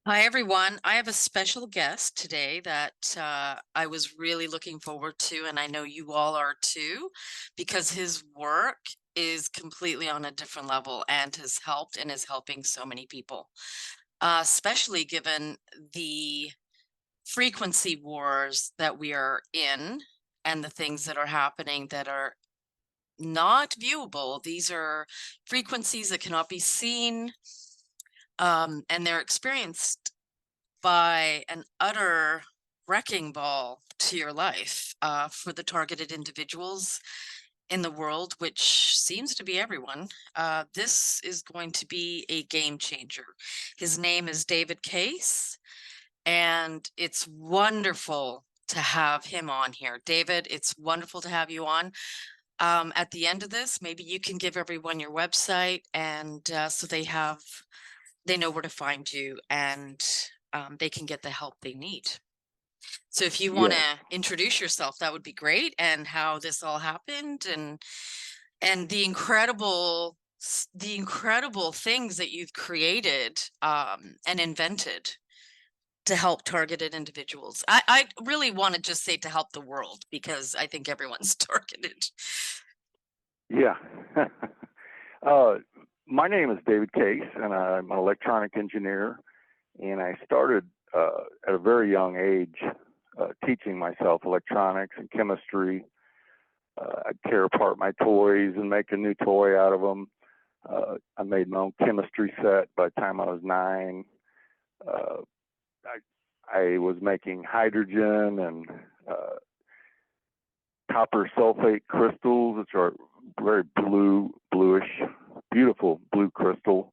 Hi, everyone. I have a special guest today that I was really looking forward to, and I know you all are too, because his work is completely on a different level and has helped and is helping so many people, especially given the frequency wars that we are in and the things that are happening that are not viewable. These are frequencies that cannot be seen, and they're experienced by an utter wrecking ball to your life for the targeted individuals in the world, which seems to be everyone. This is going to be a game changer. His name is David Case, and it's wonderful to have him on here. David, it's wonderful to have you on. At the end of this, maybe you can give everyone your website, and so they know where to find you, and they can get the help they need. So if you want Yeah, to introduce yourself, that would be great, and how this all happened, and the incredible things that you've created and invented to help targeted individuals. I really want to just say to help the world, because I think everyone's targeted. yeah. uh, my name is David Case, and I'm an electronic engineer. And I started at a very young age teaching myself electronics and chemistry. I'd tear apart my toys and make a new toy out of them. I made my own chemistry set by the time I was 9. Uh, I was making hydrogen and copper sulfate crystals, which are very bluish, beautiful blue crystal.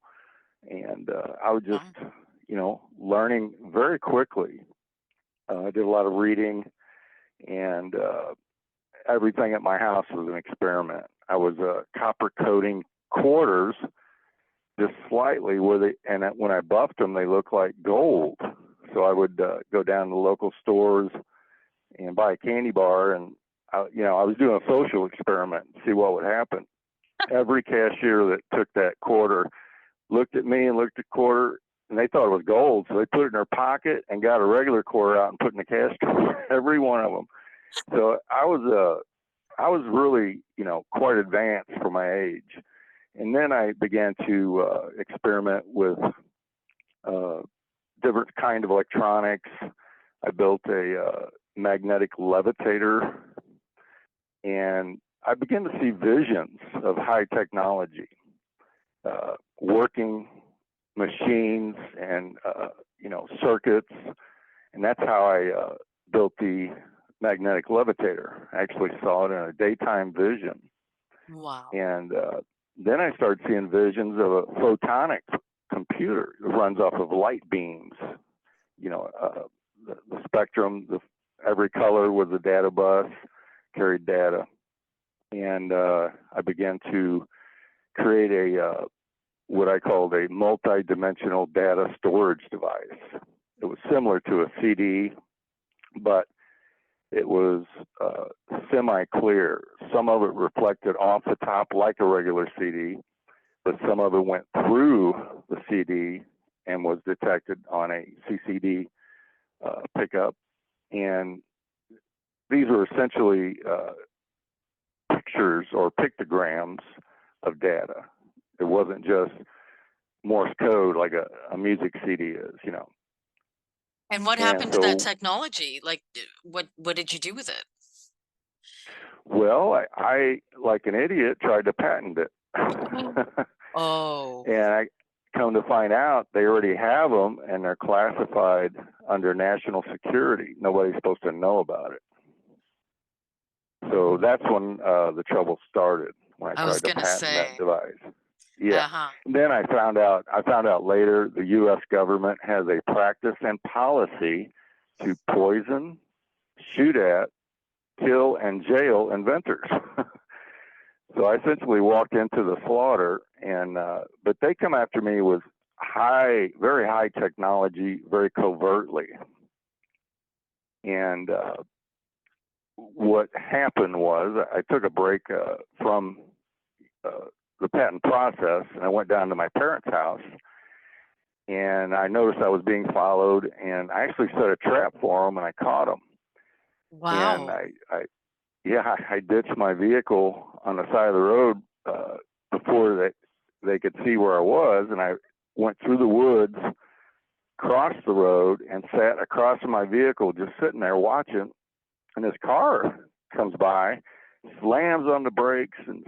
And I was just, Wow. learning very quickly. I did a lot of reading, and everything at my house was an experiment. I was copper coating quarters just slightly and when I buffed them, they looked like gold. So I would go down to the local stores and buy a candy bar, and I was doing a social experiment to see what would happen. Every cashier that took that quarter looked at me and looked at the quarter, and they thought it was gold, so they put it in their pocket and got a regular quarter out and put it in the cash drawer. Every one of them. So I was really, quite advanced for my age. And then I began to experiment with uh, different kind of electronics. I built a magnetic levitator, and I began to see visions of high technology, working machines and circuits, and that's how I built the magnetic levitator. I actually saw it in a daytime vision, Wow. and then I started seeing visions of a photonic computer that runs off of light beams. The spectrum, every color was a data bus, carried data, and I began to create a what I called a multi-dimensional data storage device. It was similar to a CD, but it was semi-clear. Some of it reflected off the top like a regular CD, but some of it went through the CD and was detected on a CCD pickup. And these were essentially pictures or pictograms of data. It wasn't just Morse code like a music CD is, you know. And what And happened to that so, technology? Like, what did you do with it? well, I like an idiot, tried to patent it. Oh, And I come to find out they already have them and they're classified under national security. Nobody's supposed to know about it. So that's when the trouble started, when I I was tried to gonna patent that say, device. Yeah. uh-huh. And then I found out later the US government has a practice and policy to poison, shoot at, kill, and jail inventors. So I essentially walked into the slaughter, and but they come after me with very high technology, very covertly. And what happened was I took a break from the patent process, and I went down to my parents' house, and I noticed I was being followed, and I actually set a trap for them, and I caught them. And Wow. I ditched my vehicle on the side of the road before they could see where I was, and I went through the woods, crossed the road, and sat across from my vehicle, just sitting there watching. And this car comes by, slams on the brakes, and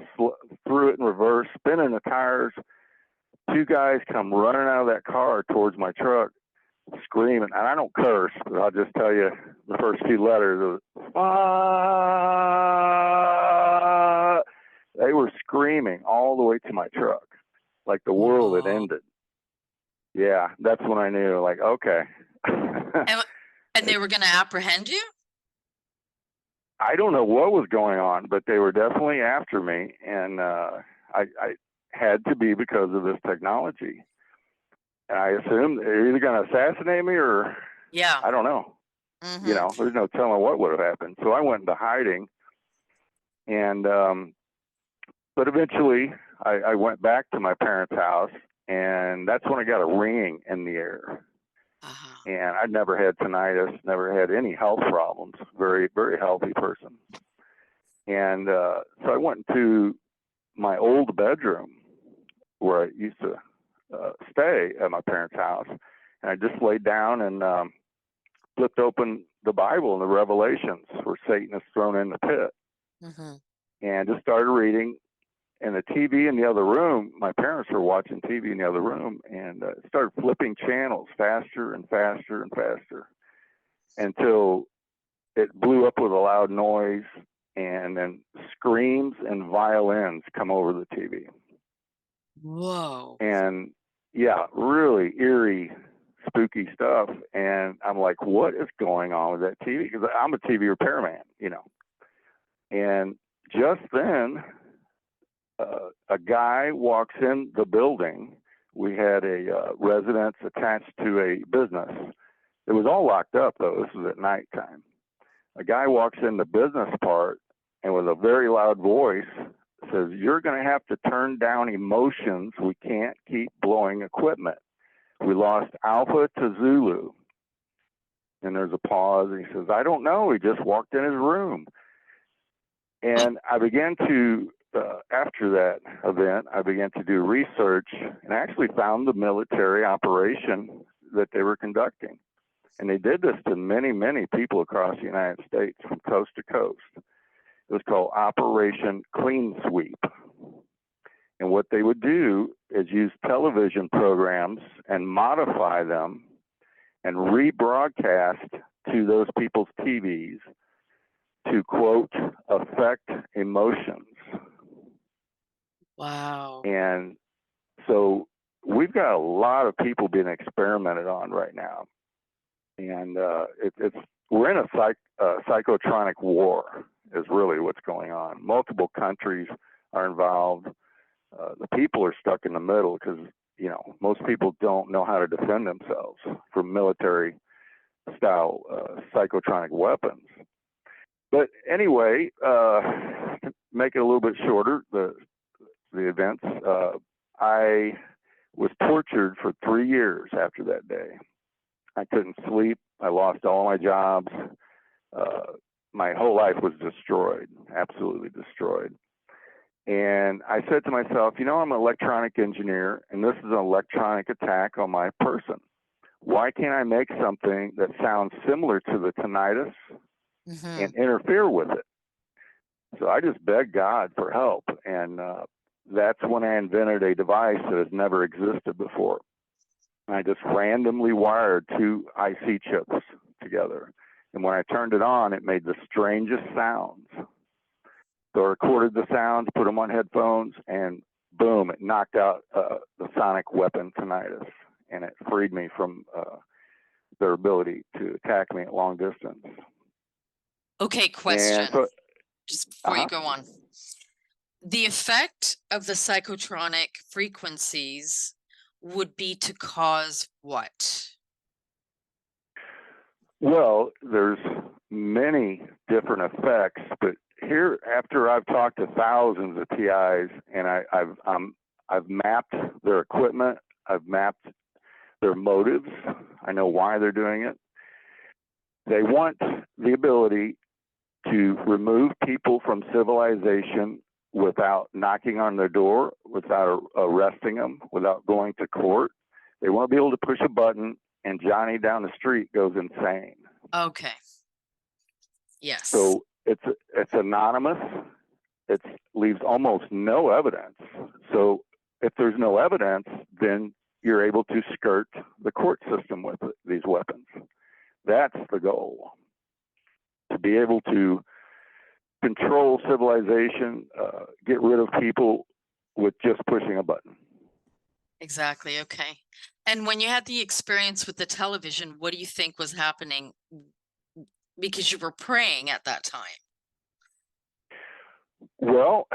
threw it in reverse, spinning the tires. Two guys come running out of that car towards my truck, screaming. And I don't curse, but I'll just tell you the first few letters of ah. They were screaming all the way to my truck, like the world had Whoa. ended. Yeah, that's when I knew, like, okay. And, and they were gonna apprehend you? I don't know what was going on, but they were definitely after me, and I had to be because of this technology. And I assumed they're either going to assassinate me or Yeah. I don't know. You Mm-hmm. know, there's no telling what would have happened. So I went into hiding, and but eventually I went back to my parents' house, and that's when I got a ringing in the ear. Uh-huh. And I'd never had tinnitus, never had any health problems. Very, very healthy person. And so I went into my old bedroom where I used to stay at my parents' house, and I just laid down and flipped open the Bible and the Revelations where Satan is thrown in the pit, Mm-hmm. and just started reading. And the TV in the other room, my parents were watching TV in the other room, and started flipping channels faster and faster and faster until it blew up with a loud noise, and then screams and violins come over the TV. Whoa. And yeah, really eerie, spooky stuff. And I'm like, what is going on with that TV? Because I'm a TV repairman, you know. And just then, a guy walks in the building. We had a residence attached to a business. It was all locked up, though. This was at nighttime. A guy walks in the business part and with a very loud voice says, "You're going to have to turn down emotions. We can't keep blowing equipment. We lost Alpha to Zulu." And there's a pause, and he says, "I don't know. He just walked in his room." And I began to, after that event, I began to do research and actually found the military operation that they were conducting. And they did this to many, many people across the United States from coast to coast. It was called Operation Clean Sweep. And what they would do is use television programs and modify them and rebroadcast to those people's TVs to, quote, affect emotions. Wow. And so we've got a lot of people being experimented on right now. And we're in a psychotronic war is really what's going on. Multiple countries are involved. The people are stuck in the middle because, you know, most people don't know how to defend themselves from military style psychotronic weapons. But anyway, to make it a little bit shorter, the events, I was tortured for 3 years after that day. I couldn't sleep. I lost all my jobs. My whole life was destroyed, absolutely destroyed. And I said to myself, I'm an electronic engineer, and this is an electronic attack on my person. Why can't I make something that sounds similar to the tinnitus and interfere with it? So I just begged God for help, and that's when I invented a device that has never existed before. I just randomly wired two IC chips together, and when I turned it on, it made the strangest sounds. So I recorded the sounds, put them on headphones, and boom, it knocked out the sonic weapon tinnitus, and it freed me from their ability to attack me at long distance. Okay, question. So, just before you go on. The effect of the psychotronic frequencies would be to cause what? Well, there's many different effects, but here, after I've talked to thousands of TIs, and I've mapped their equipment, I've mapped their motives. I know why they're doing it. They want the ability to remove people from civilization without knocking on their door, without arresting them, without going to court. They want to be able to push a button and Johnny down the street goes insane. Okay. Yes. So it's anonymous. It leaves almost no evidence. So if there's no evidence, then you're able to skirt the court system with these weapons. That's the goal. To be able to control civilization, get rid of people with just pushing a button. Exactly. Okay. And when you had the experience with the television, what do you think was happening? Because you were praying at that time. Well,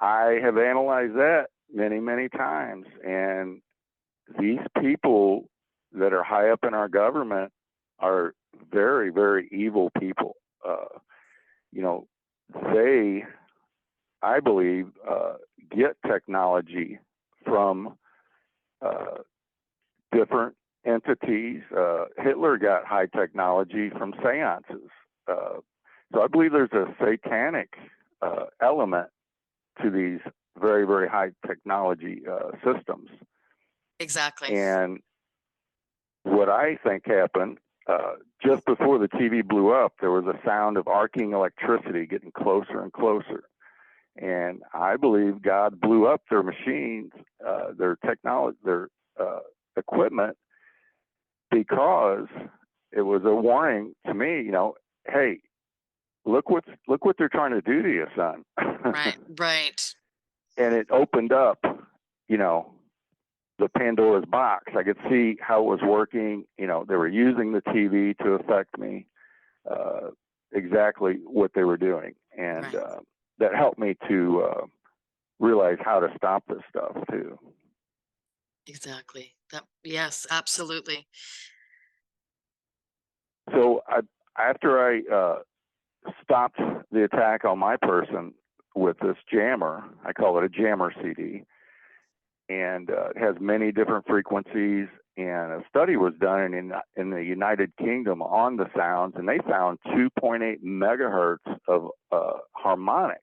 I have analyzed that many, many times. And these people that are high up in our government are very, very evil people. They, I believe, get technology from different entities. Hitler got high technology from seances. So I believe there's a satanic element to these very, very high technology systems. Exactly. And what I think happened, just before the TV blew up, there was a sound of arcing electricity getting closer and closer. And I believe God blew up their machines, their technology, their equipment, because it was a warning to me, hey, look what they're trying to do to you, son. Right. And it opened up, the Pandora's box. I could see how it was working. They were using the TV to affect me, exactly what they were doing. And that helped me to realize how to stop this stuff too. Exactly. Yes, absolutely. So after I stopped the attack on my person with this jammer, I call it a jammer CD, and it has many different frequencies. And a study was done in the United Kingdom on the sounds, and they found 2.8 megahertz of harmonics.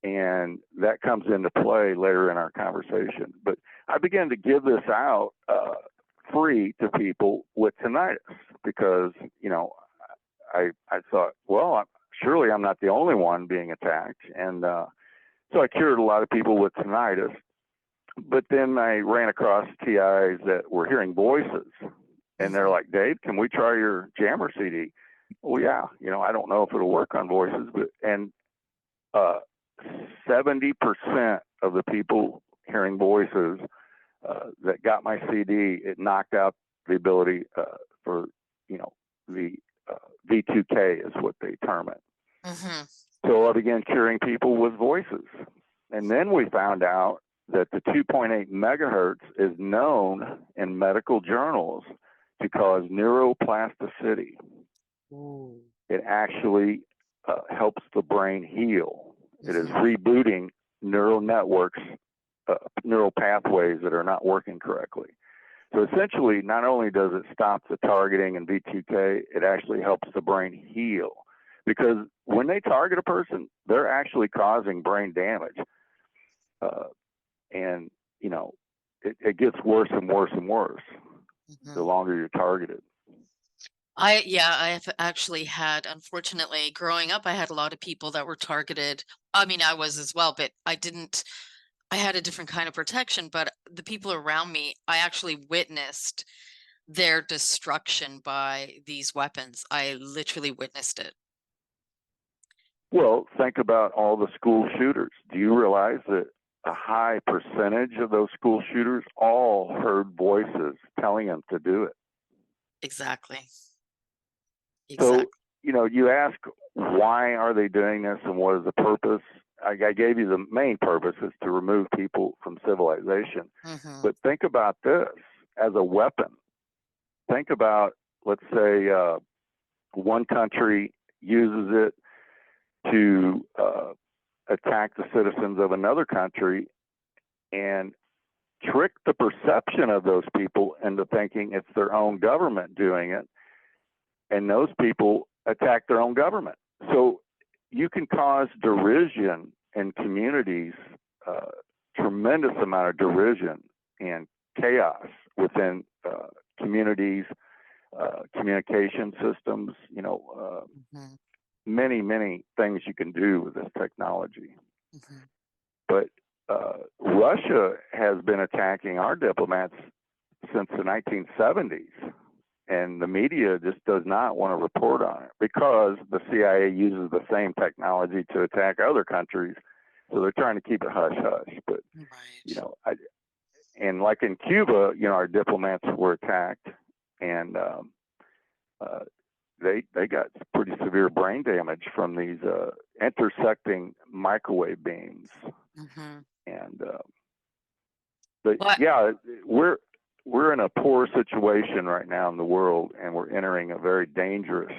And that comes into play later in our conversation. But I began to give this out free to people with tinnitus because, I thought, well, surely I'm not the only one being attacked. And so I cured a lot of people with tinnitus. But then I ran across TIs that were hearing voices. And they're like, Dave, can we try your jammer CD? Well, yeah, I don't know if it'll work on voices, but 70% of the people hearing voices that got my CD, it knocked out the ability for, the V2K is what they term it. So I began curing people with voices. And then we found out that the 2.8 megahertz is known in medical journals to cause neuroplasticity. Ooh. It actually helps the brain heal. It is rebooting neural networks, neural pathways that are not working correctly. So essentially, not only does it stop the targeting and V2K, it actually helps the brain heal. because when they target a person, they're actually causing brain damage. And, you know, it gets worse and worse and worse the longer you're targeted. I have actually had, unfortunately, growing up, I had a lot of people that were targeted. I mean, I was as well, but I had a different kind of protection, but the people around me, I actually witnessed their destruction by these weapons. I literally witnessed it. Well, think about all the school shooters. Do you realize that a high percentage of those school shooters all heard voices telling them to do it? Exactly. So, Exactly. you know, you ask, why are they doing this and what is the purpose? I gave you the main purpose is to remove people from civilization. But think about this as a weapon. Think about, let's say, one country uses it to attack the citizens of another country and trick the perception of those people into thinking it's their own government doing it, and those people attack their own government. So you can cause derision in communities, tremendous amount of derision and chaos within communities, communication systems, you know, many, many things you can do with this technology. But Russia has been attacking our diplomats since the 1970s, and the media just does not want to report on it because the CIA uses the same technology to attack other countries, so they're trying to keep it hush hush. But you know, and like in Cuba, you know, our diplomats were attacked, and they got pretty severe brain damage from these intersecting microwave beams. And but yeah, we're in a poor situation right now in the world, and we're entering a very dangerous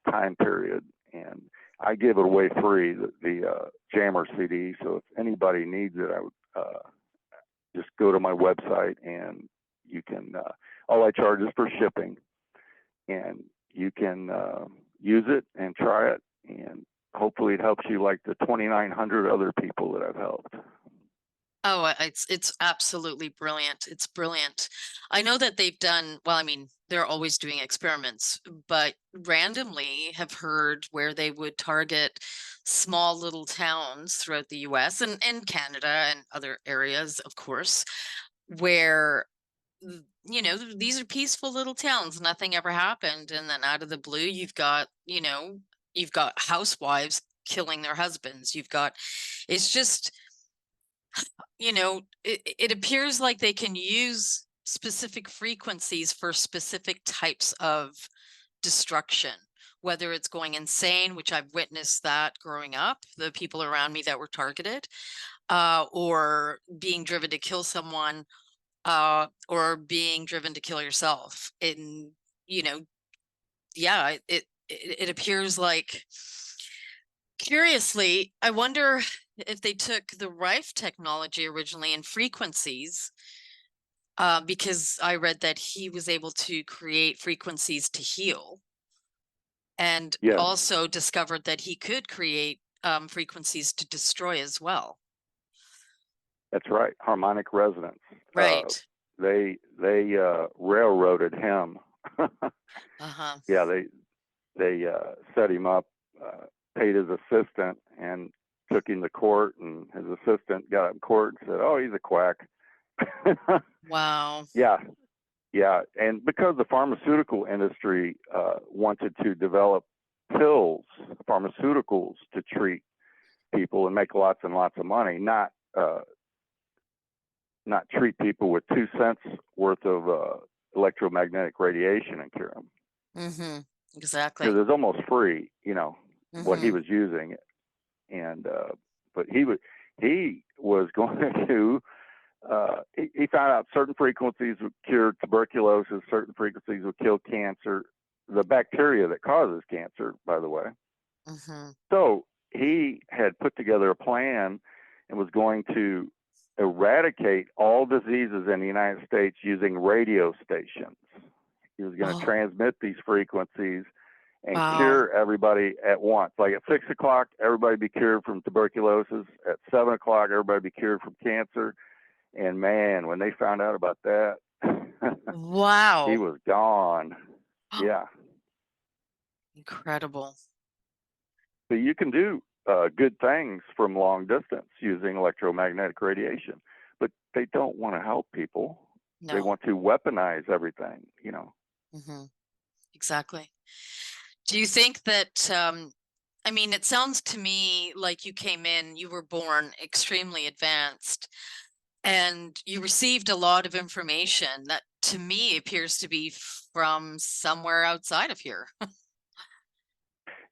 time period. And I give it away free, the Jammer CD. So if anybody needs it, I would just go to my website, and you can. All I charge is for shipping, and you can use it and try it, and hopefully it helps you like the 2,900 other people that I've helped. Oh, it's absolutely brilliant. It's brilliant. I know that they've done, well, I mean, they're always doing experiments, but randomly have heard where they would target small little towns throughout the US and Canada and other areas, of course, where you know, these are peaceful little towns, nothing ever happened, and then out of the blue you've got, you know, you've got housewives killing their husbands. You've got, it's just, you know, it appears like they can use specific frequencies for specific types of destruction, whether it's going insane, which I've witnessed that growing up, the people around me that were targeted, or being driven to kill someone, or being driven to kill yourself. And, you know, yeah, it appears like, curiously, I wonder if they took the Rife technology originally in frequencies, because I read that he was able to create frequencies to heal, and Yes, also discovered that he could create frequencies to destroy as well. that's right. Harmonic resonance. Right. They railroaded him. Yeah, they set him up, paid his assistant, and took him to court. And his assistant got up in court and said, "Oh, he's a quack." Wow. Yeah, yeah, and because the pharmaceutical industry wanted to develop pills, pharmaceuticals to treat people and make lots and lots of money, not treat people with 2 cents worth of electromagnetic radiation and cure them. Exactly. Because it's almost free, you know, what he was using, and but he was going to. He found out certain frequencies would cure tuberculosis, certain frequencies would kill cancer, the bacteria that causes cancer, by the way. So he had put together a plan and was going to eradicate all diseases in the United States using radio stations. He was going to transmit these frequencies and Wow. cure everybody at once. Like at 6 o'clock, everybody be cured from tuberculosis. At 7 o'clock, everybody be cured from cancer. And man, when they found out about that, he Wow. was gone. Yeah. Incredible. So you can do good things from long distance using electromagnetic radiation, but they don't want to help people. They No. want to weaponize everything, you know. Hmm. Exactly. Do you think that, I mean, it sounds to me like you came in, you were born extremely advanced, and you received a lot of information that to me appears to be from somewhere outside of here.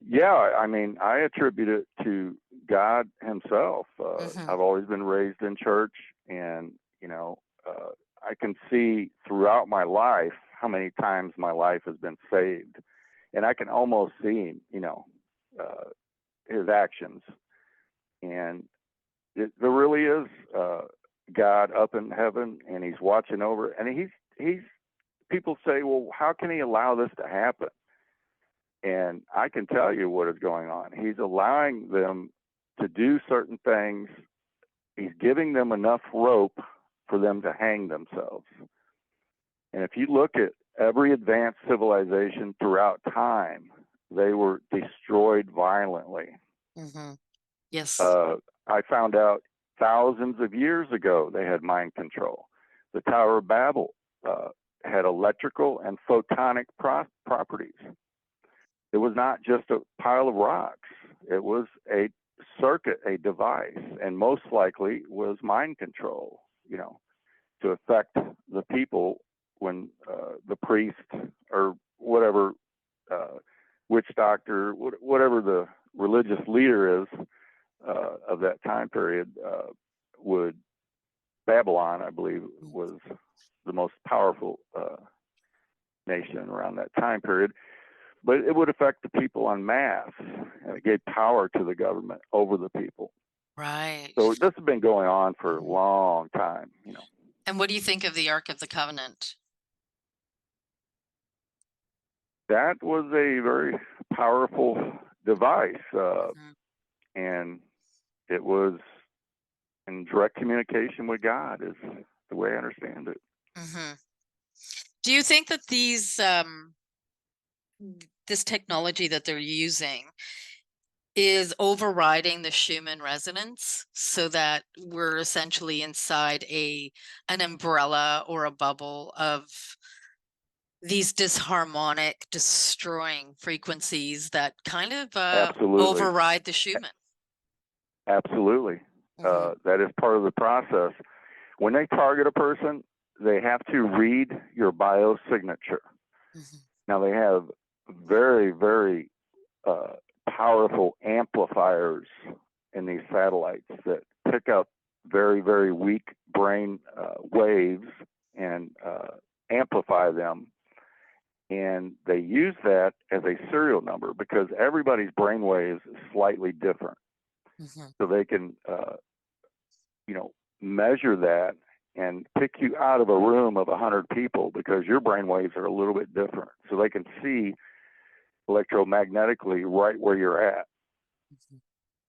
Yeah, I mean, I attribute it to God Himself. Hmm. I've always been raised in church, and you know, I can see throughout my life how many times my life has been saved, and I can almost see, uh, His actions, and there really is God up in heaven, and He's watching over, and He's. People say, well, how can He allow this to happen? And I can tell you what is going on. He's allowing them to do certain things. He's giving them enough rope for them to hang themselves. And if you look at every advanced civilization throughout time, they were destroyed violently. Hmm. Yes. Uh, I found out thousands of years ago they had mind control. The Tower of Babel had electrical and photonic properties. It was not just a pile of rocks. It was a circuit, a device, and most likely was mind control, to affect the people when the priest or whatever uh, witch doctor, whatever the religious leader is of that time period would. Babylon, I believe, was the most powerful nation around that time period, but it would affect the people en masse, and it gave power to the government over the people. Right. So this has been going on for a Mhm. long time. And what do you think of the Ark of the Covenant? That was a very powerful device, Mhm. and it was in direct communication with God, is the way I understand it. Mhm. Do you think that this technology that they're using is overriding the Schumann resonance so that we're essentially inside an umbrella or a bubble of these disharmonic, destroying frequencies that kind of Absolutely, override the Schumann? absolutely. Hmm. That is part of the process. When they target a person, they have to read your biosignature. Hmm. Now they have very, very uh, powerful amplifiers in these satellites that pick up very, very weak brain waves and amplify them. And they use that as a serial number because everybody's brain waves is slightly different. Hmm. So they can, measure that and pick you out of a room of 100 people because your brain waves are a little bit different. So they can see electromagnetically right where you're at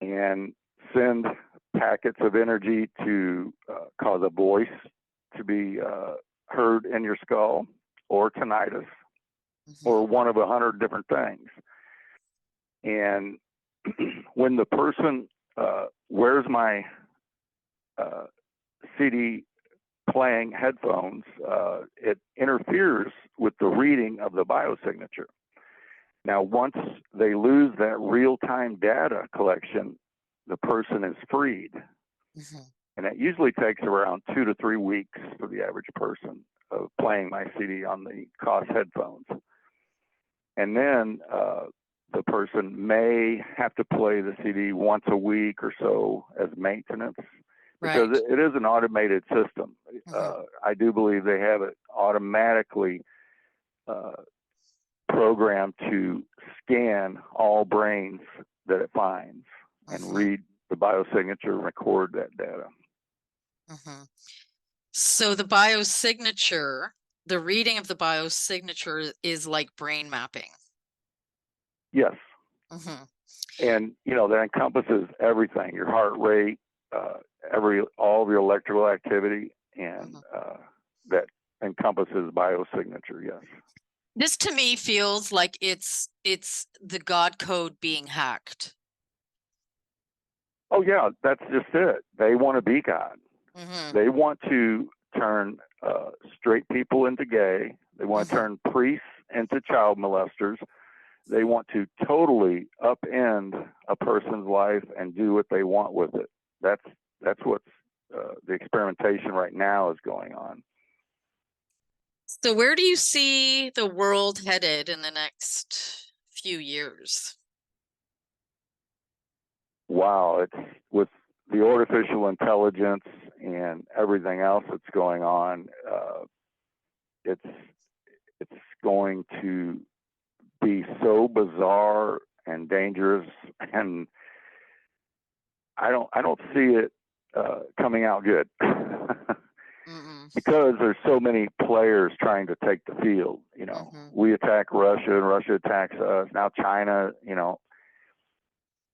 and send packets of energy to cause a voice to be heard in your skull or tinnitus Hmm. or one of 100 different things. And when the person wears my uh, CD playing headphones, it interferes with the reading of the biosignature. Now, once they lose that real time data collection, the person is freed. Hmm. And it usually takes around 2 to 3 weeks for the average person of playing my CD on the COS headphones. And then the person may have to play the CD once a week or so as maintenance because Right. it is an automated system. Hmm. I do believe they have it automatically uh, programmed to scan all brains that it finds and Hmm. read the biosignature and record that data. Hmm. So the reading of the biosignature is like brain mapping. Yes. Hmm. And, that encompasses everything, your heart rate, all of your electrical activity, and Hmm. that encompasses biosignature. Yes. This to me feels like it's the God code being hacked. Oh yeah, that's just it. They want to be God. Hmm. They want to turn straight people into gay. They want to Hmm. turn priests into child molesters. They want to totally upend a person's life and do what they want with it. That's what's the experimentation right now is going on. So where do you see the world headed in the next few years? Wow, it's with the artificial intelligence and everything else that's going on. It's going to be so bizarre and dangerous, and I don't see it coming out good. Mm-mm. Because there's so many players trying to take the field. Mm-hmm. We attack Russia and Russia attacks us. Now China,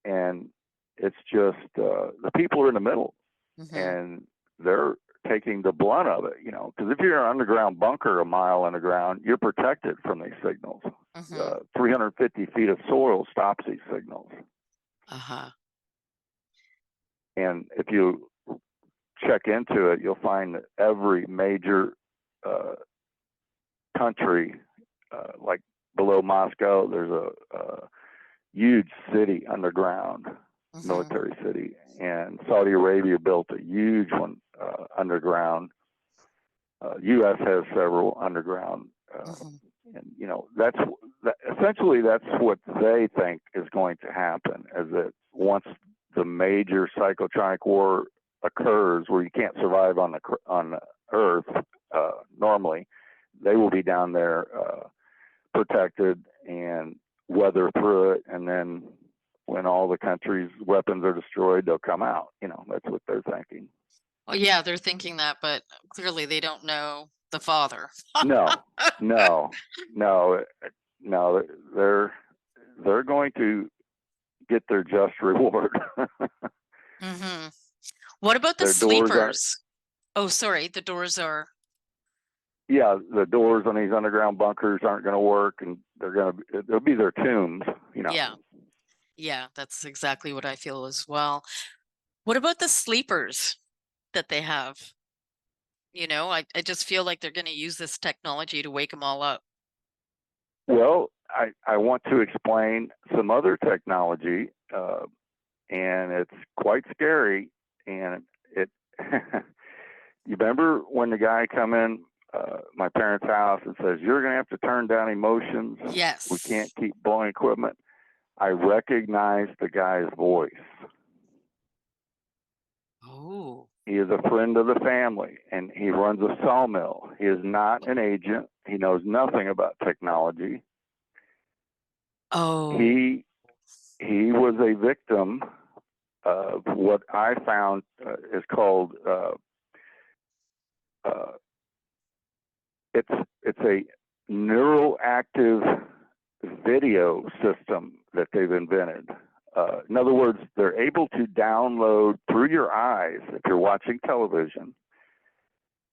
and it's just the people are in the middle, Mm-hmm. and they're taking the blunt of it. Because if you're in an underground bunker a mile underground, you're protected from these signals. Mm-hmm. 350 feet of soil stops these signals. Uh-huh. And if you check into it, you'll find that every major country, like below Moscow, there's a huge city underground, Mm-hmm. military city, and Saudi Arabia built a huge one underground. U.S. has several underground, Mm-hmm. and essentially that's what they think is going to happen. Is that once the major psychotronic war occurs, where you can't survive on the Earth normally, they will be down there protected and weather through it, and then when all the countries' weapons are destroyed, they'll come out. That's what they're thinking. Well, yeah, they're thinking that, but clearly they don't know the father. No, no, no, no. They're going to get their just reward. Mm-hmm. What about the Their doors aren't. sleepers? Oh, sorry, the doors are. Yeah, the doors on these underground bunkers aren't going to work, and they'll be their tombs. Yeah, yeah, that's exactly what I feel as well. What about the sleepers that they have? I just feel like they're going to use this technology to wake them all up. Well, I want to explain some other technology, and it's quite scary. And it, you remember when the guy come in my parents' house and says, "You're going to have to turn down emotions. We can't Yes. keep blowing equipment." I recognized the guy's voice. Oh. He is a friend of the family, and he runs a sawmill. He is not an agent. He knows nothing about technology. Oh. He was a victim of what I found is called uh, it's a neural active video system that they've invented. In other words, they're able to download through your eyes, if you're watching television,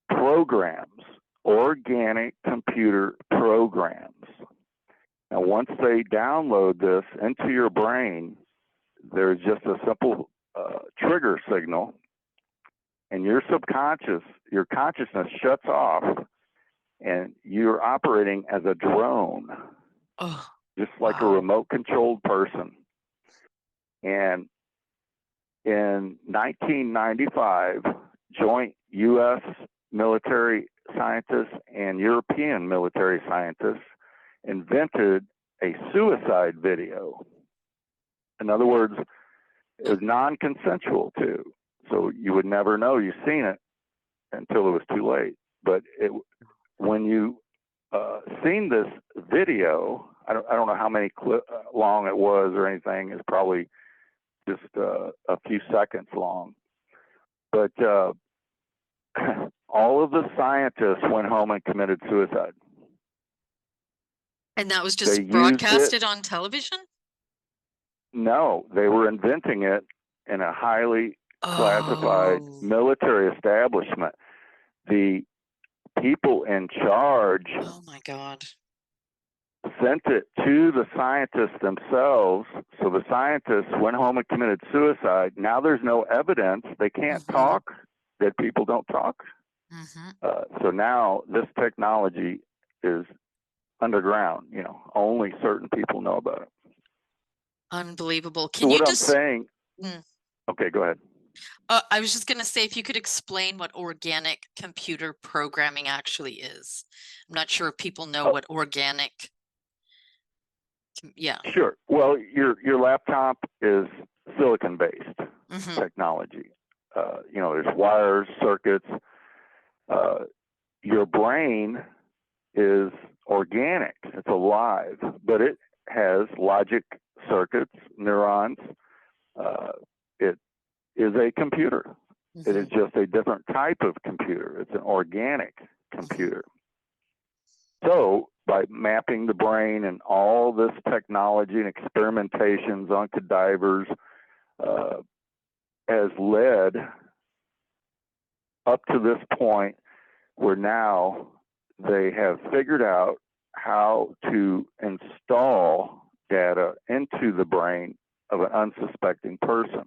programs, organic computer programs. Now, once they download this into your brain, there's just a simple trigger signal, and your consciousness shuts off, and you're operating as a drone, Oh. just like a Wow. remote controlled person. And in 1995, joint U.S. military scientists and European military scientists invented a suicide video. In other words, it was non-consensual too, so you would never know you've seen it until it was too late. But when you seen this video, I don't know how many long it was or anything. It's probably just a few seconds long. But all of the scientists went home and committed suicide. And that was They just used it. broadcasted on television? No, they were inventing it in a highly classified Oh, military establishment. The people in charge oh my God. sent it to the scientists themselves. So the scientists went home and committed suicide. Now there's no evidence. They can't Mm-hmm. talk. Dead people don't talk. Mm-hmm. So now this technology is underground. Only certain people know about it. Unbelievable. So Can you what I'm just, saying, mm, okay, go ahead. I was just going to say, if you could explain what organic computer programming actually is. I'm not sure if people know Oh, what organic, yeah. sure. Well, your laptop is silicon based Mm-hmm. technology. There's wires, circuits. Uh, your brain is organic. It's alive, but it has logic circuits, neurons. It is a computer. It Mm-hmm. is just a different type of computer. It's an organic Mm-hmm. computer. So, by mapping the brain and all this technology and experimentations on cadavers uh, has led up to this point where now they have figured out how to install data into the brain of an unsuspecting person.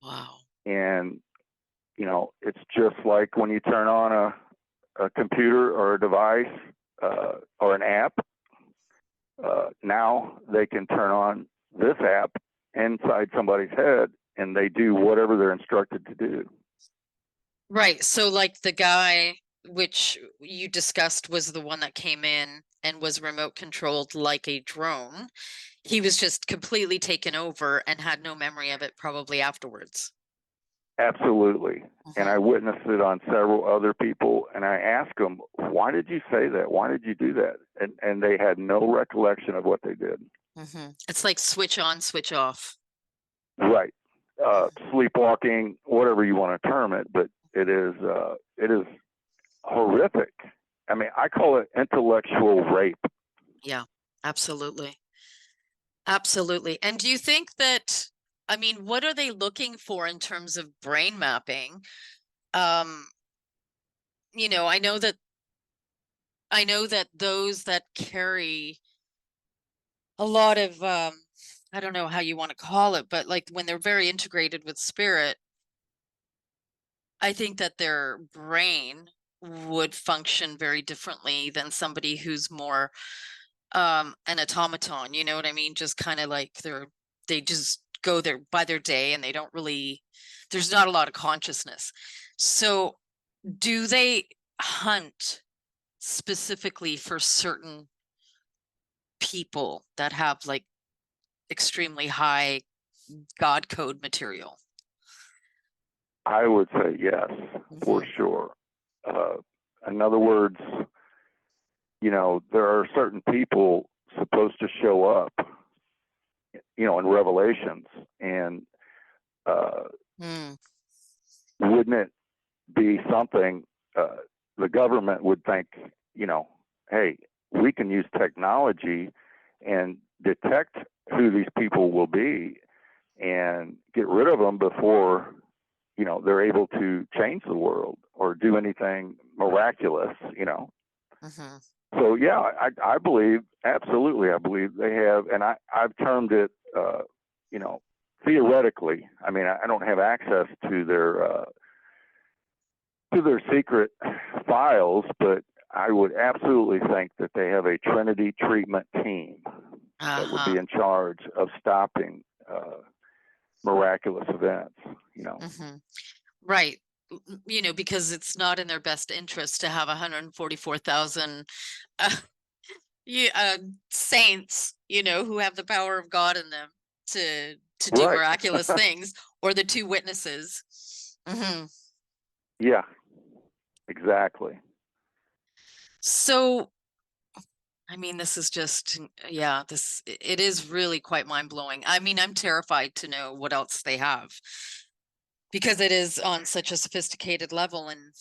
Wow. And, it's just like when you turn on a computer or a device or an app. Now they can turn on this app inside somebody's head and they do whatever they're instructed to do. Right. So, like the guy which you discussed was the one that came in and was remote controlled like a drone. He was just completely taken over and had no memory of it probably afterwards. Absolutely. And Mm-hmm. I witnessed it on several other people. And I asked them, why did you say that? Why did you do that? And they had no recollection of what they did. Mm-hmm. It's like switch on, switch off. Right. Mm-hmm. Sleepwalking, whatever you want to term it, but it is horrific. I mean, I call it intellectual rape. Yeah, absolutely. Absolutely. And do you think that, I mean, what are they looking for in terms of brain mapping? Um, I know that those that carry a lot of I don't know how you want to call it, but like when they're very integrated with spirit, I think that their brain would function very differently than somebody who's more an automaton, you know what I mean? Just kind of like they just go there by their day and they don't really, there's not a lot of consciousness. So do they hunt specifically for certain people that have like extremely high God code material? I would say yes, for Mm-hmm. sure. Uh, in other words, there are certain people supposed to show up, in Revelations, and uh, Mm, wouldn't it be something the government would think, hey, we can use technology and detect who these people will be and get rid of them before they're able to change the world or do anything miraculous. mm-hmm. So yeah, I believe absolutely. I believe they have, and I've termed it, you know, theoretically. I mean, I don't have access to their secret files, but I would absolutely think that they have a Trinity treatment team that would Uh-huh. be in charge of stopping miraculous events. Mm-hmm. Right. Because it's not in their best interest to have 144,000 uh, uh, saints, who have the power of God in them to do Right. miraculous things, or the two witnesses. Mm-hmm. Yeah, exactly. So, I mean, this is just, yeah, it is really quite mind blowing. I mean, I'm terrified to know what else they have because it is on such a sophisticated level. And,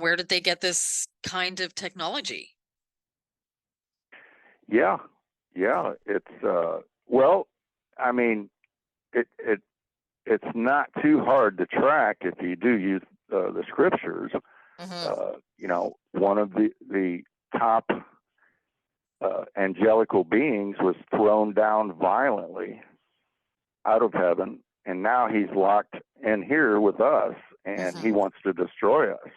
where did they get this kind of technology? Yeah, yeah. It's well. I mean, it's not too hard to track if you do use the scriptures. One of the top angelical beings was thrown down violently out of heaven, and now he's locked in here with us, and he wants to destroy us.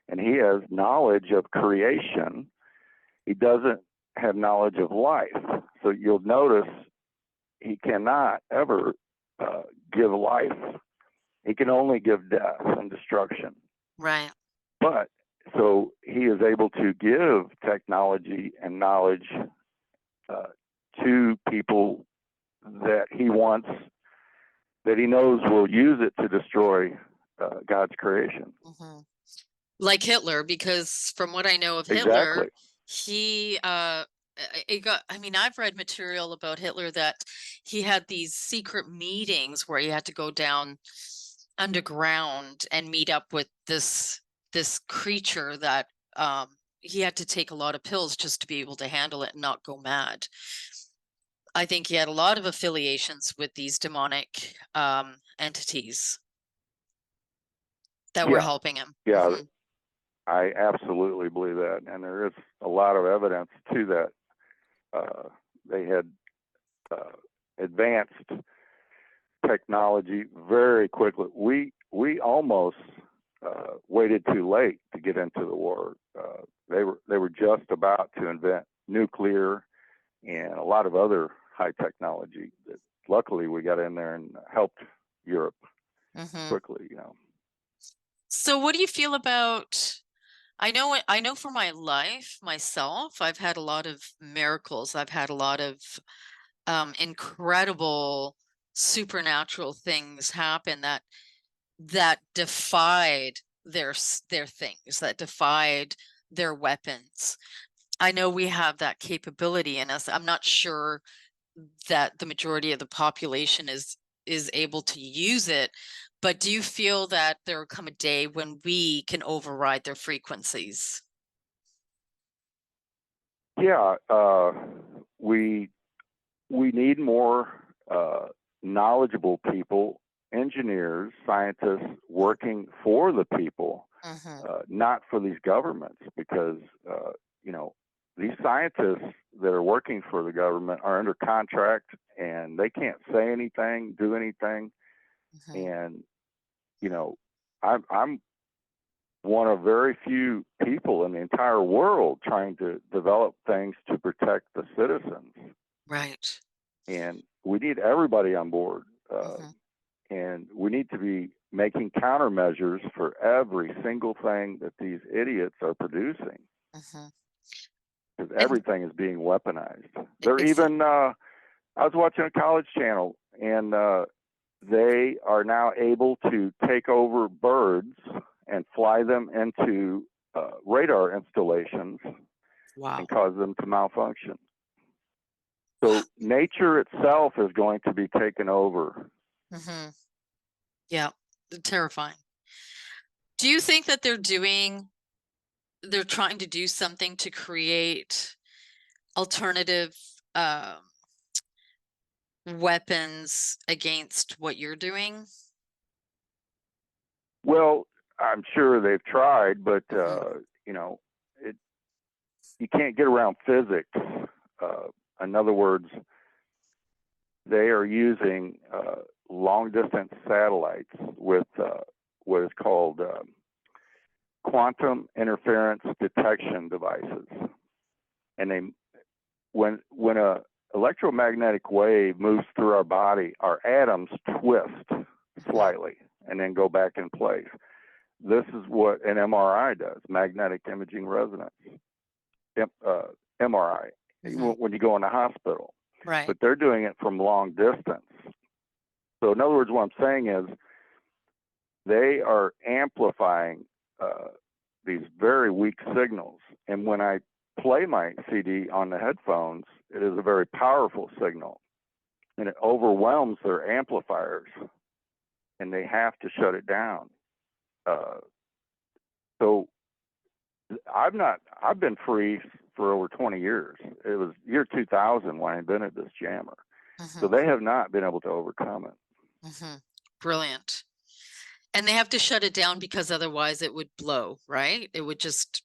And he has knowledge of creation. He doesn't have knowledge of life. So you'll notice he cannot ever give life. He can only give death and destruction. Right. But so he is able to give technology and knowledge to people that he wants, that he knows will use it to destroy God's creation. Like Hitler, because from what I know of Hitler, he I've read material about Hitler that he had these secret meetings where he had to go down underground and meet up with this creature that he had to take a lot of pills just to be able to handle it and not go mad. I think he had a lot of affiliations with these demonic entities that were helping him. Yeah, I absolutely believe that, and there is a lot of evidence to that. They had advanced technology very quickly. We almost waited too late to get into the war. They were just about to invent nuclear and a lot of other high technology that luckily we got in there and helped Europe quickly. So what do you feel about, I know for my life, myself, I've had a lot of miracles. I've had a lot of incredible supernatural things happen that defied their things, that defied their weapons. I know we have that capability in us. I'm not sure that the majority of the population is able to use it, but do you feel that there will come a day when we can override their frequencies? Yeah, we need more knowledgeable people, engineers, scientists working for the people, not for these governments, because these scientists that are working for the government are under contract and they can't say anything, do anything. And I'm one of very few people in the entire world trying to develop things to protect the citizens. Right. And we need everybody on board. And we need to be making countermeasures for every single thing that these idiots are producing. Because everything is being weaponized. They're even, I was watching a college channel, and they are now able to take over birds and fly them into radar installations and cause them to malfunction. So nature itself is going to be taken over. Yeah, terrifying. Do you think that they're trying to do something to create alternative weapons against what you're doing? Well, I'm sure they've tried, but you can't get around physics. In other words, they are using long-distance satellites with what is called quantum interference detection devices, and when a electromagnetic wave moves through our body, our atoms twist slightly and then go back in place. This is what an MRI does, magnetic imaging resonance, MRI, when you go in the hospital. Right. But they're doing it from long distance. So in other words, what I'm saying is they are amplifying these very weak signals. And when I play my CD on the headphones, it is a very powerful signal. And it overwhelms their amplifiers. And they have to shut it down. So I've been free for over 20 years. It was year 2000 when I invented this jammer. So Hmm. they have not been able to overcome it. Hmm. Brilliant. And they have to shut it down because otherwise it would blow, right? It would just.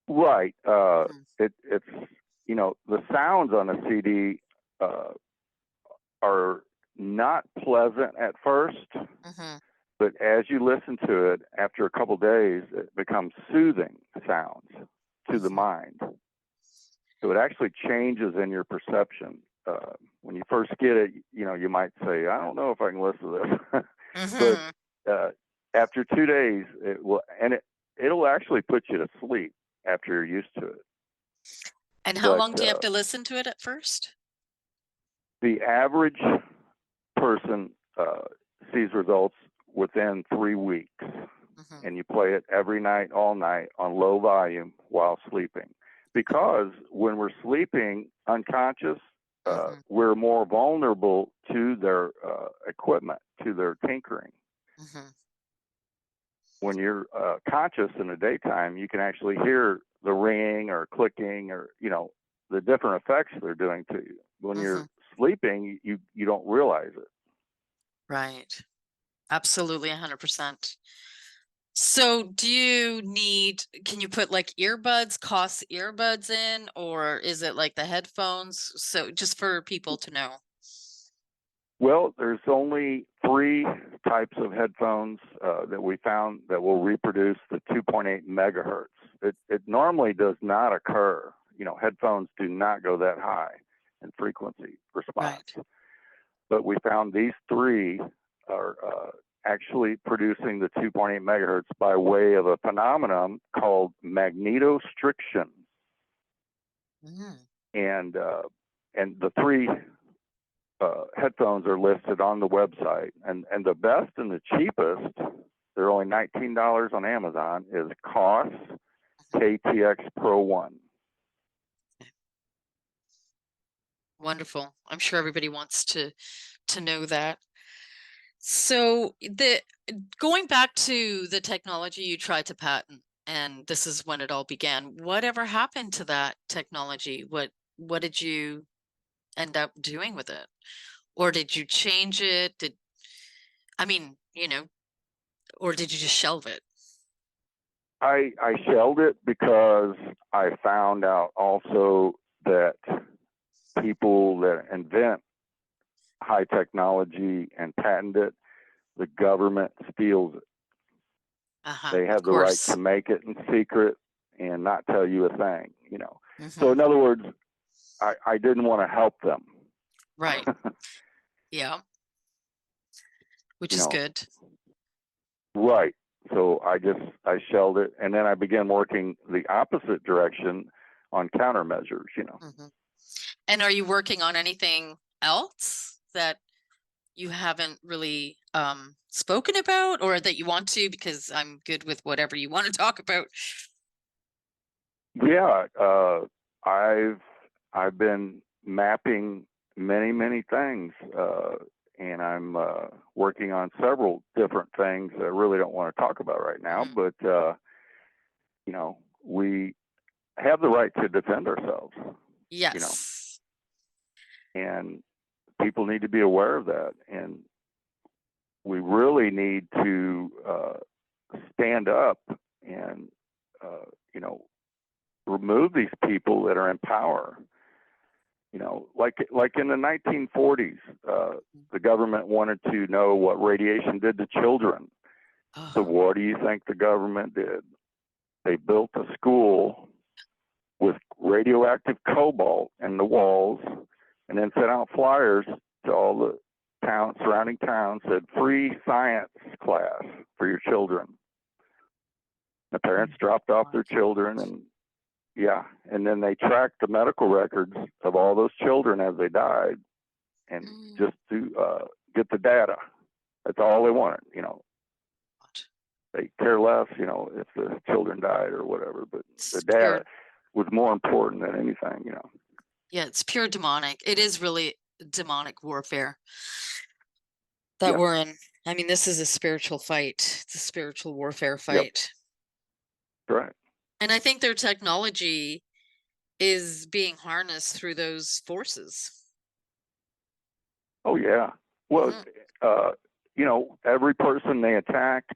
Right. Mhm. It's, the sounds on a CD uh, are not pleasant at first, Mhm. but as you listen to it, after a couple of days, it becomes soothing sounds to the Mhm. mind. So it actually changes in your perception. When you first get it, you might say, "I don't know if I can listen to this," but Mhm. uh, after 2 days, it will, and it'll actually put you to sleep after you're used to it. And how But long do you have to listen to it at first? the average person sees results within 3 weeks, Mhm. and you play it every night, all night on low volume while sleeping. Because when we're sleeping unconscious, Mhm. we're more vulnerable to their equipment, to their tinkering. Mhm. When you're conscious in the daytime, you can actually hear the ringing or clicking or the different effects they're doing to you. When you're Mhm. sleeping, you don't realize it. Right. Absolutely 100%. So can you put like earbuds, cost earbuds in, or is it like the headphones? So just for people to know. Well, there's only three types of headphones that we found that will reproduce the 2.8 megahertz. It normally does not occur. Headphones do not go that high in frequency response. Right. But we found these three are actually producing the 2.8 megahertz by way of a phenomenon called magnetostriction. Mm. And the three headphones are listed on the website, and the best and the cheapest, they're only $19 on Amazon, is COS KTX Pro One. Wonderful. I'm sure everybody wants to know that. So the going back to the technology you tried to patent, and this is when it all began. Whatever happened to that technology? What did you end up doing with it? Or did you change it? I mean, or did you just shelve it? I shelled it because I found out also that people that invent high technology and patent it, the government steals it. Uh-huh, They of have the right to course. make it in secret and not tell you a thing. So Hmm. in other words, I didn't want to help them. Right. Yeah, which you is know, good. right. So I shelled it, and then I began working the opposite direction on countermeasures. Hmm. And are you working on anything else that you haven't really spoken about or that you want to? Because I'm good with whatever you want to talk about. Yeah, I've been mapping many things, and I'm working on several different things that I really don't want to talk about right now. Hmm. But we have the right to defend ourselves. You know, Yes. and people need to be aware of that, and we really need to stand up and uh, you know remove these people that are in power. Like in the 1940s, the government wanted to know what radiation did to children. So Oh. what do you think the government did? They built a school with radioactive cobalt in the walls, and then sent out flyers to all the surrounding towns, said free science class for your children. The parents dropped off their children, and yeah, and then they tracked the medical records of all those children as they died, and Mm. just to get the data. That's all they wanted. They care less, if the children died or whatever, but the It's pure. data was more important than anything. Yeah, it's pure demonic. It is really demonic warfare that Yep, we're in. I mean, this is a spiritual fight. It's a spiritual warfare yep, fight. right. And I think their technology is being harnessed through those forces. Oh yeah. Well, Hmm. every person they attacked,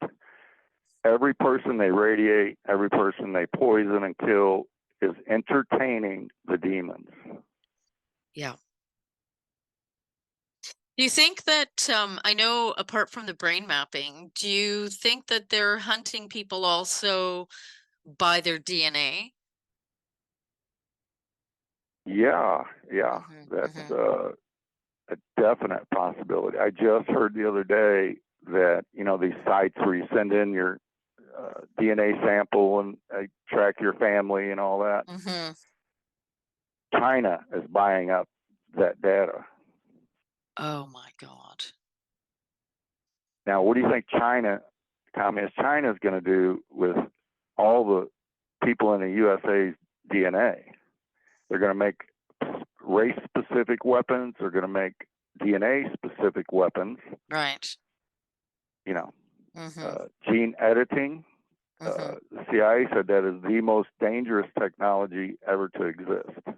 every person they radiate, every person they poison and kill is entertaining the demons. Yeah. Do you think that, I know apart from the brain mapping, do you think that they're hunting people also by their DNA? Yeah, yeah, Hmm. that's Hmm. a definite possibility. I just heard the other day that these sites where you send in your DNA sample and track your family and all that. Hmm. China is buying up that data. Oh my God. Now, what do you think Communist China, is going to do with all the people in the USA's DNA? They're going to make race-specific weapons. They're going to make DNA-specific weapons. Right. You know, Hmm. gene editing. Hmm. The CIA said that is the most dangerous technology ever to exist. Can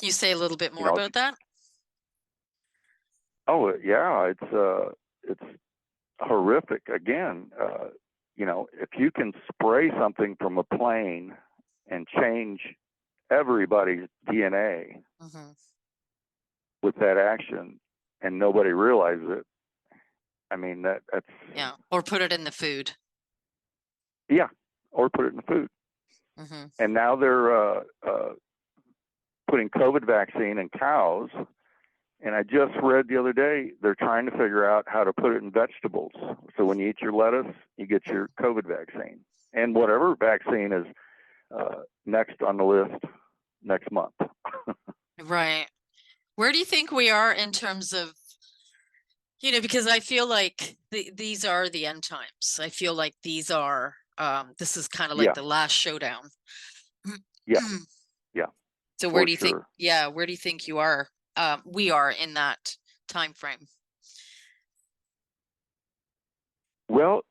you say a little bit You more know, about that? oh yeah, it's horrific. Again, if you can spray something from a plane and change everybody's DNA Hmm. with that action, and nobody realizes it, I mean that's Yeah. Or put it in the food. yeah, or put it in the food. Hmm. And now they're putting COVID vaccine in cows. And I just read the other day they're trying to figure out how to put it in vegetables. So when you eat your lettuce, you get your COVID vaccine, and whatever vaccine is next on the list next month. Right. Where do you think we are in terms of, because I feel like these are the end times. I feel like this is kind of like Yeah, the last showdown. yeah, yeah, So for sure. where do you think we are in that time frame? Well,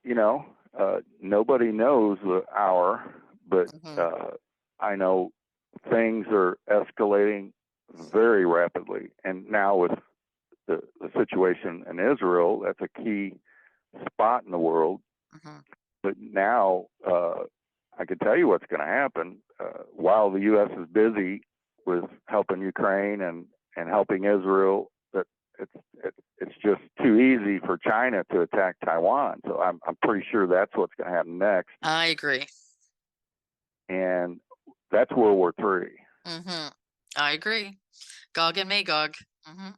nobody knows the hour, but Hmm. I know things are escalating very rapidly. And now with the situation in Israel, that's a key spot in the world. Hmm. But now I can tell you what's going to happen. While the U.S. is busy with helping Ukraine and helping Israel, that it's it's just too easy for China to attack Taiwan. So I'm pretty sure that's what's going to happen next, I agree. and that's World War III. Hmm. I agree. Gog and Magog. Hmm.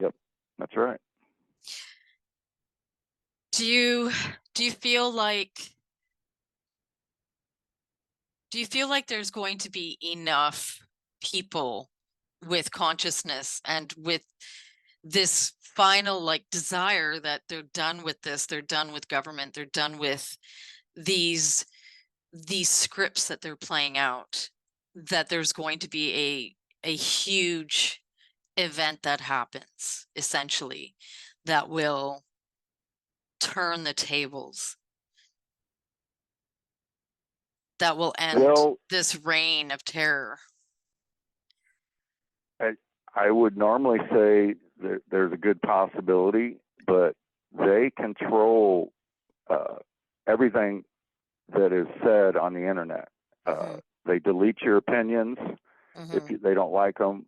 Yep, that's right. Do you do you feel like do you feel like there's going to be enough people with consciousness and with this final like desire that they're done with this, they're done with government, they're done with these these scripts that they're playing out, that there's going to be a huge event that happens essentially that will turn the tables, that will end Well, this reign of terror? I, I would normally say that there's a good possibility, but they control uh, everything that is said on the internet. Hmm. They delete your opinions if Hmm. they don't like them.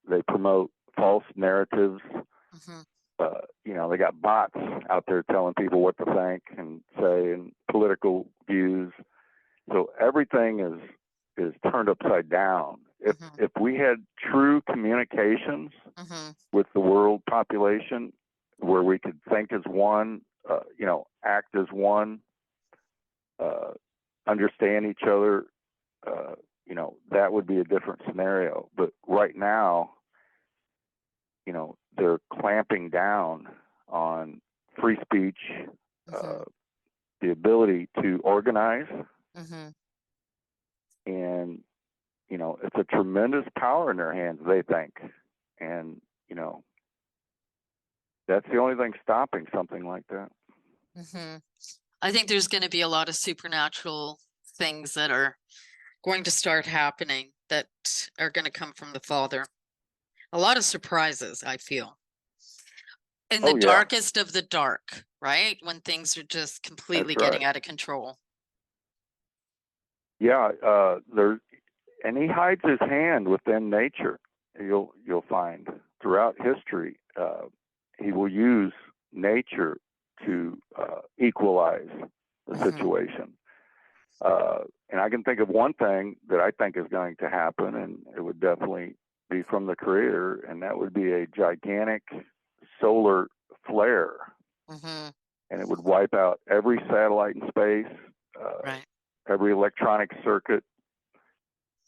They promote false narratives. Hmm. They got bots out there telling people what to think and say, and political views. So everything is turned upside down. If Hmm. if we had true communications Hmm. with the world population, where we could think as one, act as one, uh, understand each other, that would be a different scenario. But right now, they're clamping down on free speech, Hmm. uh, the ability to organize, Hmm. and it's a tremendous power in their hands, they think, and that's the only thing stopping something like that. Hmm. I think there's going to be a lot of supernatural things that are going to start happening that are going to come from the Father. A lot of surprises, I feel. In the Oh yeah, darkest of the dark, right? When things are just that's completely right. getting out of control. Yeah, there, and he hides his hand within nature. You'll find throughout history, he will use nature to equalize the Hmm. situation. And I can think of one thing that I think is going to happen, and it would definitely be from the Creator, and that would be a gigantic solar flare, Hmm. and it would wipe out every satellite in space, uh, Right. every electronic circuit,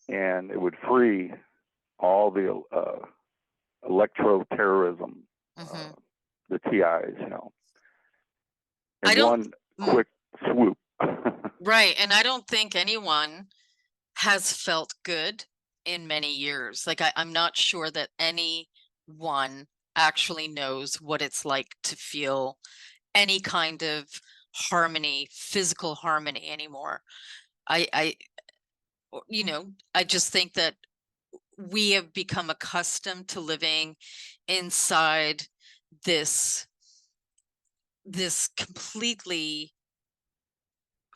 and it would free all the electro terrorism, Hmm. the TIs, I in don't, one mm, quick swoop. right. And I don't think anyone has felt good in many years. Like I'm not sure that anyone actually knows what it's like to feel any kind of harmony, physical harmony anymore. I, I just think that we have become accustomed to living inside this this completely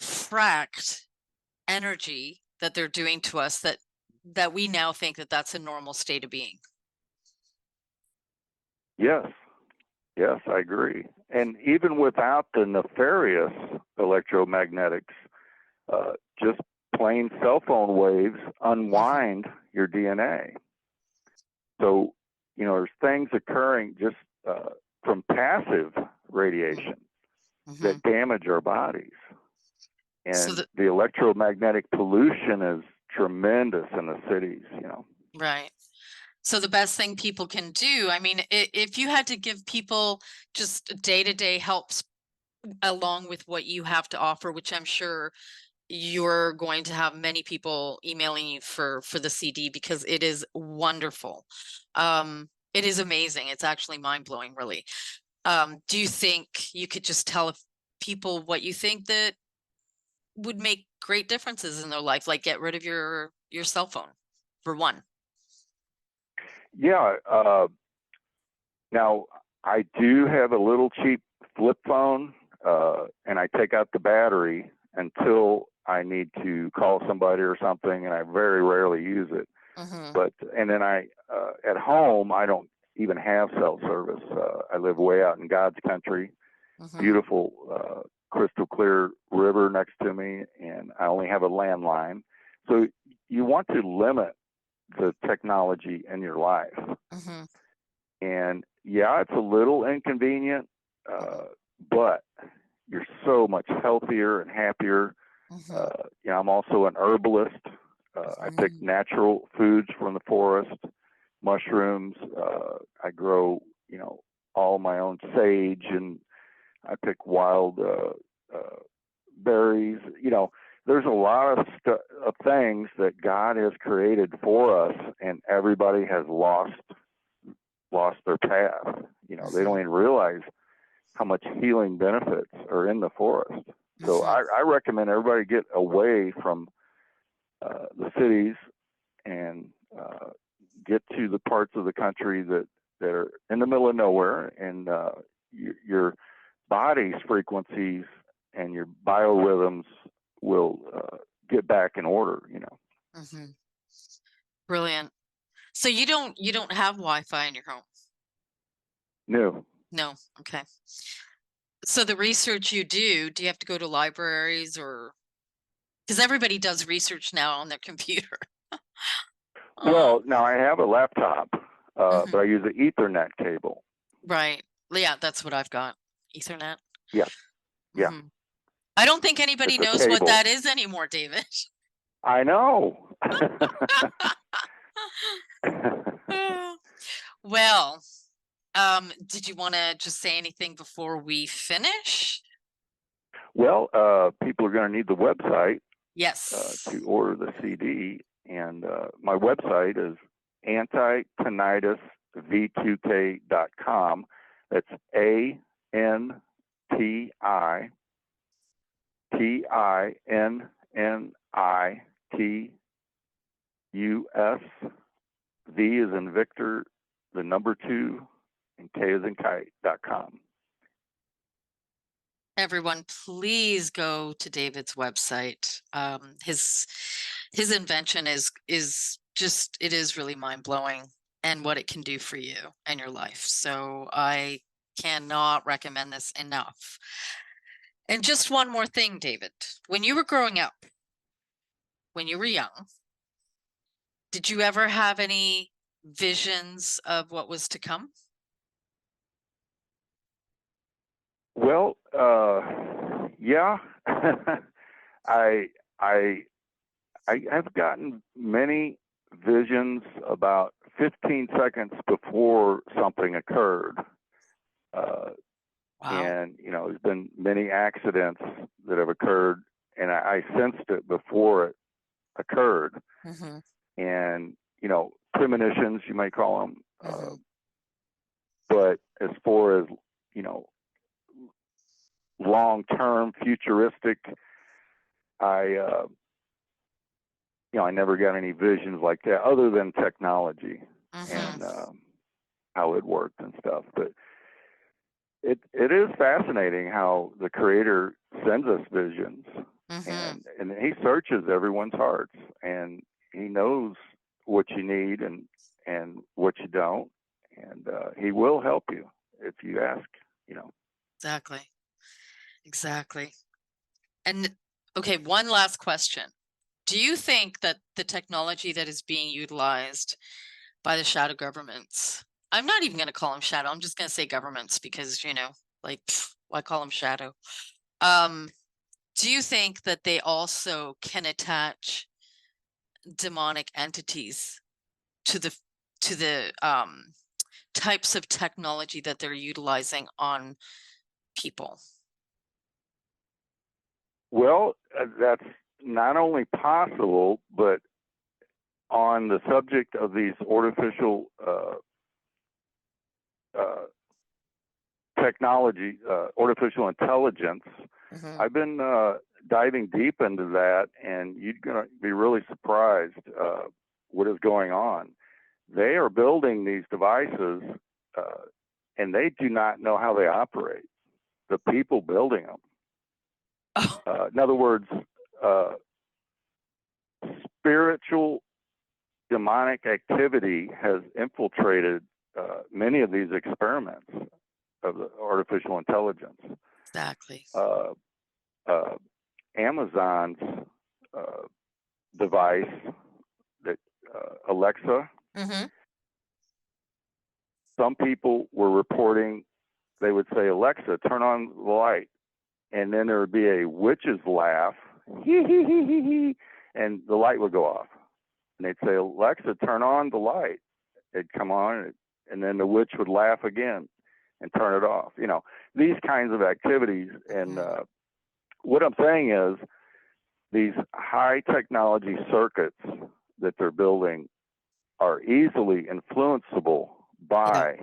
fracked energy that they're doing to us that we now think that that's a normal state of being. Yes, yes, I agree. And even without the nefarious electromagnetics, just plain cell phone waves Hmm. unwind your DNA. So, there's things occurring just from passive radiation Hmm. that damage our bodies. So And the the electromagnetic pollution is tremendous in the cities. right. So the best thing people can do, I mean, if you had to give people just day-to-day helps along with what you have to offer, which I'm sure you're going to have many people emailing you for the CD because it is wonderful. It is amazing. It's actually mind-blowing, really. Do you think you could just tell people what you think that would make great differences in their life, like get rid of your cell phone for one? Yeah. Now, I do have a little cheap flip phone, and I take out the battery until I need to call somebody or something, and I very rarely use it. Hmm. But and then at home, I don't even have cell service. I live way out in God's country, Hmm. beautiful, crystal clear river next to me, and I only have a landline. So you want to limit the technology in your life. Hmm. And yeah, it's a little inconvenient, Hmm. but you're so much healthier and happier. Hmm. I'm also an herbalist. I pick Hmm. natural foods from the forest, mushrooms. I grow, all my own sage, and I pick wild berries. There's a lot of things that God has created for us, and everybody has lost their path. They don't Hmm. even realize how much healing benefits are in the forest. So Hmm. I recommend everybody get away from the cities and get to the parts of the country that are in the middle of nowhere, and your body's frequencies and your biorhythms will get back in order. Hmm. Brilliant. So you don't have Wi-Fi in your home? No. No. Okay. So the research do you have to go to libraries or because everybody does research now on their computer? Well, Um, now I have a laptop, but I mhm. use an Ethernet cable. Right. Yeah, that's what I've got. Ethernet. Yeah, yeah. Hmm. I don't think anybody It's a knows what cable. that is anymore, David. I know. Well, did you want to just say anything before we finish? Well, people are going to need the website to Yes. order the CD, and my website is antitinnitusv2k.com. That's ANTITINNITUS. V is in Victor, the number 2, and K as in kite.com. Everyone, please go to David's website. His invention is just, it is really mind-blowing, and what it can do for you and your life. So I cannot recommend this enough. And just one more thing, David. When you were growing up, when you were young, did you ever have any visions of what was to come? Well, yeah, I I I have gotten many visions about 15 seconds before something occurred. Uh, Wow. and, there's been many accidents that have occurred, and I sensed it before it occurred. Mm-hmm. And, premonitions, you might call them. Mm-hmm. But as far as, you know, long-term futuristic, I I never got any visions like that other than technology Mm-hmm. and how it worked and stuff. But it is fascinating how the Creator sends us visions, Mm-hmm. and He searches everyone's hearts, and He knows what you need and what you don't, and He will help you if you ask. You know. Exactly. Exactly. And okay, one last question. Do you think that the technology that is being utilized by the shadow governments, I'm not even going to call them shadow, I'm just going to say governments because, like, why call them shadow? Um, do you think that they also can attach demonic entities to the types of technology that they're utilizing on people? Well, that's not only possible, but on the subject of these artificial uh, technology, artificial intelligence, Mm-hmm. I've been diving deep into that, and you're going to be really surprised what is going on. They are building these devices, and they do not know how they operate. The people building them. Oh, In other words, uh, spiritual demonic activity has infiltrated many of these experiments of the artificial intelligence. exactly. Uh, uh, Amazon's device, that Alexa, Mm-hmm. some people were reporting they would say, Alexa, turn on the light. And then there would be a witch's laugh, hee hee hee hee hee, and the light would go off. And they'd say, Alexa, turn on the light. It'd come on, and then the witch would laugh again and turn it off. These kinds of activities. And Mm-hmm. what I'm saying is these high technology circuits that they're building are easily influenceable Yeah. by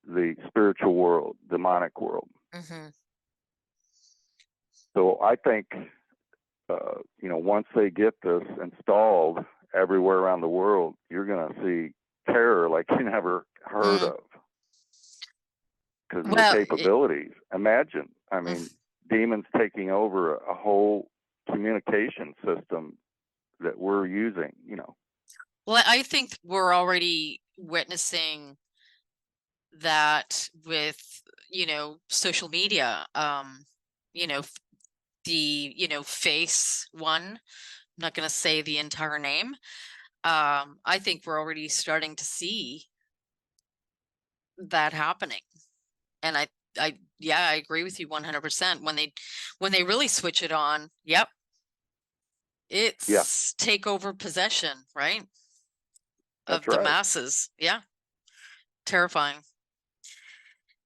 the spiritual world, demonic world. Mm-hmm. So I think, once they get this installed everywhere around the world, you're going to see terror like you never heard Mm. of because of the Well, capabilities. Imagine, I mm, mean, demons taking over a whole communication system that we're using. well, I think we're already witnessing that with, social media. You know, f- face one. I'm not going to say the entire name. I think we're already starting to see that happening. And yeah, I agree with you 100%. When they really switch it on, yep, Yeah, it's take over possession, right? that's Of the right. masses. Yeah, terrifying.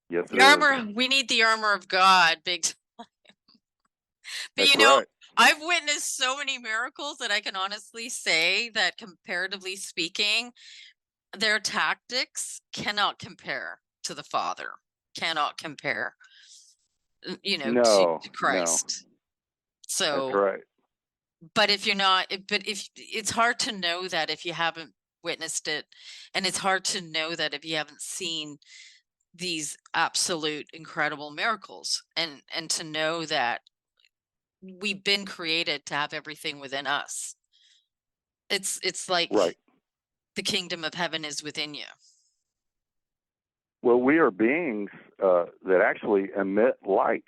Yes, it The is. armor, we need the armor of God, big time. But That's right. I've witnessed so many miracles that I can honestly say that comparatively speaking, their tactics cannot compare to the Father, cannot compare, to No, no, Christ. that's So, right. but if you're not, but if it's hard to know that if you haven't witnessed it. And it's hard to know that if you haven't seen these absolute incredible miracles, and to know that we've been created to have everything within us. It's like Right. the kingdom of heaven is within you. Well, we are beings that actually emit light.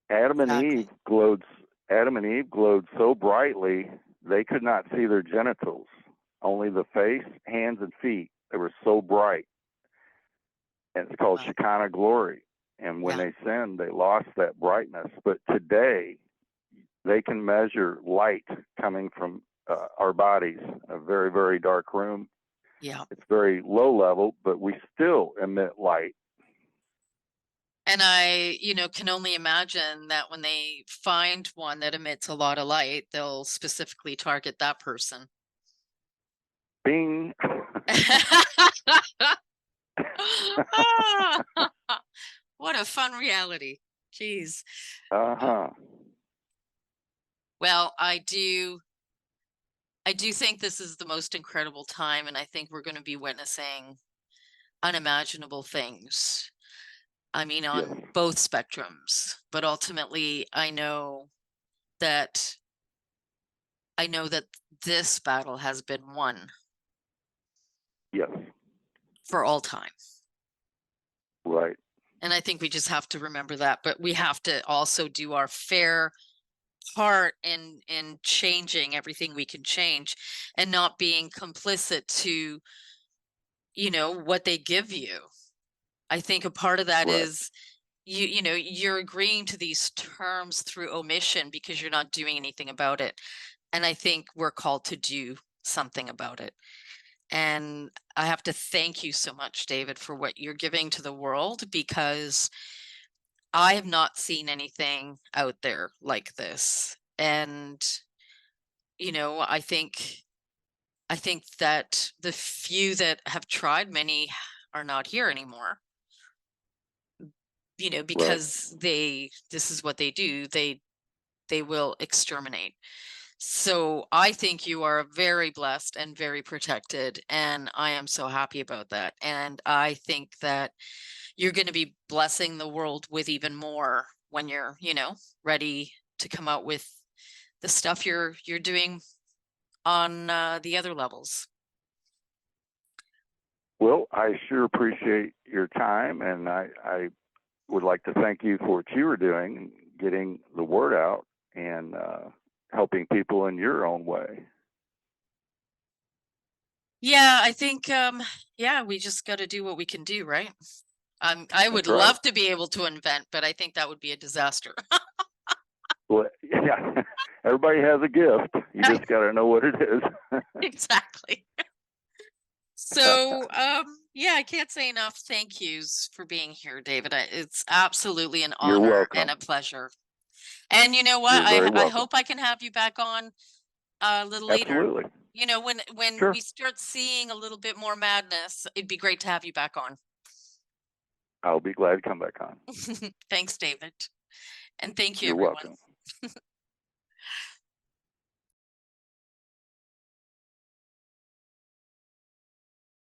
Adam and Exactly. Eve glowed. Adam and Eve glowed so brightly they could not see their genitals. Only the face, hands, and feet. They were so bright, and it's called Wow. Shekinah glory. And when Yeah. they sinned, they lost that brightness. But today, they can measure light coming from our bodies, a very, very dark room. Yeah. It's very low level, but we still emit light. And I, can only imagine that when they find one that emits a lot of light, they'll specifically target that person. Bing. Ah, what a fun reality. Jeez. Uh-huh. Well, I do think this is the most incredible time, and I think we're going to be witnessing unimaginable things. I mean, Yes. on both spectrums, but ultimately, that I know that this battle has been won Yes. for all time. Right. And I think we just have to remember that, but we have to also do our fair part in changing everything we can change, and not being complicit to, what they give you. I think a part of that Right. is you're agreeing to these terms through omission because you're not doing anything about it. And I think we're called to do something about it. And I have to thank you so much, David, for what you're giving to the world, because I have not seen anything out there like this. And, I think that the few that have tried, many are not here anymore, Right. because this is what they do. They will exterminate. So I think you are very blessed and very protected, and I am so happy about that. And I think that you're going to be blessing the world with even more when you're, ready to come out with the stuff you're doing on the other levels. Well, I sure appreciate your time, and I would like to thank you for what you were doing, getting the word out, and helping people in your own way. Yeah, I think yeah, we just got to do what we can do, right? I would That's right. love to be able to invent, but I think that would be a disaster. Well, yeah, everybody has a gift. You just got to know what it is. Exactly. So, yeah, I can't say enough thank yous for being here, David. It's absolutely an You're honor and welcome. a pleasure. And you know what? You're very I welcome. hope I can have you back on a little later. Absolutely. When Sure. we start seeing a little bit more madness, it'd be great to have you back on. I'll be glad to come back on. Thanks, David. And thank you, You're everyone. welcome.